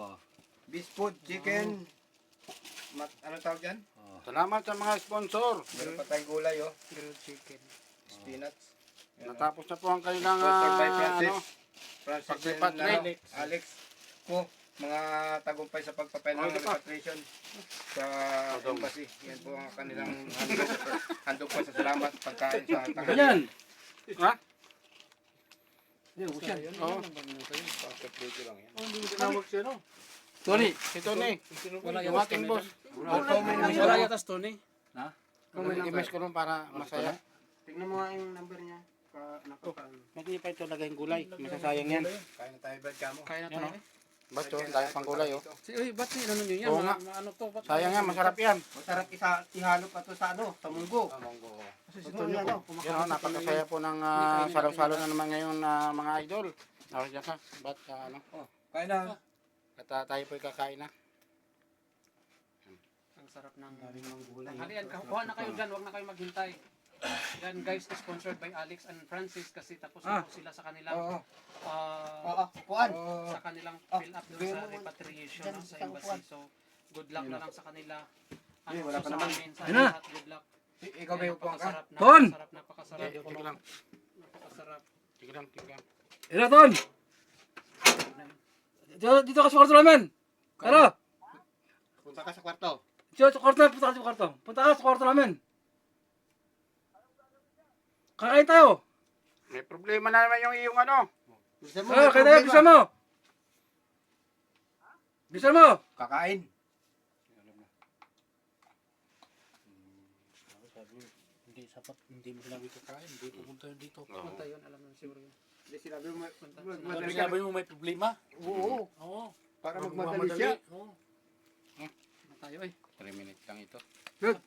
Oh. Bisfood, chicken. Ano tawag dyan? Salamat sa mga sponsor. Meron pa tayong gulay, oh. Grilled chicken. Spinach. Yan, oh. Natapos na po ang kanilang Sponsored by Francis. ano. Francis Paglipat and, na. Alex ko. Mga tagumpay sa pagpapail ng repatriation sa embassy. Yan po ang kanilang handog pa sa salamat pagkain sa tanghali. Ganyan. Ha? Yan, usan. Oo. Hindi mo tinawag siya, no? Tony. Si Tony. Wala Yung ating boss. Wala yatas Tony. I-mess ko nun para masaya. Tingnan mo nga yung number niya. Hindi pa ito lagay yung gulay. Masasayang yan. Kaya na tayo, Brad Camo. Kaya na Yan, tayo. Ba't yun? Dahil pang gulay oh. Uy, ba't ano nyo yan? Oo nga. Ano to? Ba't Sayang yan. Masarap yan. Masarap ihalo pa to sa sa munggo. Kasi si Ito Tony yan, po. oh. Yan oh, napakasaya po ng salo-salo na naman ngayon mga idol. Nakasya ka. Ba't ano? Kaya na. At tayo po'y kakain na. Ang sarap ng tanghalian. Kuha na kayo dyan, huwag na kayo maghintay. Yan guys, sponsored by Alex and Francis kasi tapos na po sila sa kanilang Oo. kuan sa kanilang fill up doon sa repatriation sa embassy. So, good luck na lang sa kanila. Ano wala pa sa naman. amin sa Ayun na. lahat, good luck. Ikaw ba yung upuan ka? Napakasarap, Ton! napakasarap, Sige lang. napakasarap. Sige lang. Sige lang. Ira, Ton! Dito ka sa kwarto namin! Tara! Punta ka sa kwarto. Dito sa kwarto, punta ka sa kwarto. Punta ka sa kwarto namin. Kakain tayo. May problema na naman yung iyong ano. Bisa mo, Kaya tayo, bisa mo. Bisa mo. Kakain. Hindi sapat. Hindi mo sinabi kakain. Hindi pupunta yun dito. Punta yun, alam mo siguro yun. Hindi sinabi mo, Madali sabi mo may problema. Oo. Oo. Para magmadali siya. Oo. Ano tayo eh. 3 minutes lang ito. Good.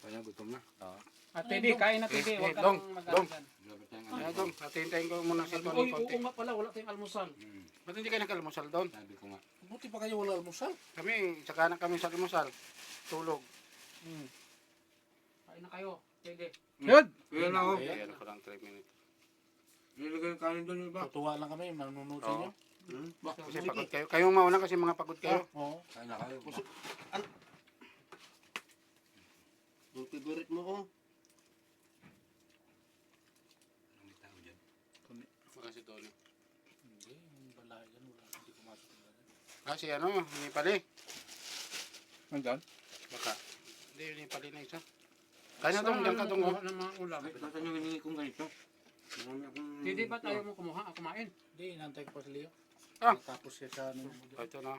Kaya gutom na. Oo. At Teddy, kain na Teddy. Huwag ka Dong, nang Dong. mag-algan. Kaya Dong, hatintayin ko muna si Uy, Tony konti. oo nga pala, wala tayong almusal. Ba't hindi kayo nag-almusal doon? Sabi ko nga. Buti pa kayo wala almusal. Kami, tsaka na kami sa almusal. Tulog. Kain na kayo, Teddy. Good. Kaya na ako. Kaya ano ko lang 3 minutes. Nilagay yung kanin doon yung iba. Tutuwa lang kami, manunod sa inyo. Kasi pagod kayo. Kayong mauna kasi mga pagod kayo. Oo. Kaya na kayo. Yung favorite mo ko. Baka si Tony. Hindi, yung balay yan, wala. Hindi pumasok yung balay. Kasi ano, hindi pali. Nandyan? Baka. Hindi, hindi pali na isa. Kaya na Dong, diyan ka Dong. Ng mga ulam. Nasaan yung hiningi kong ganito? Marami akong... Teddy, ba't ayaw mo kumain? Hindi, inantay ko pa si Leo. Ah. Tapos siya sa ano. Ito na.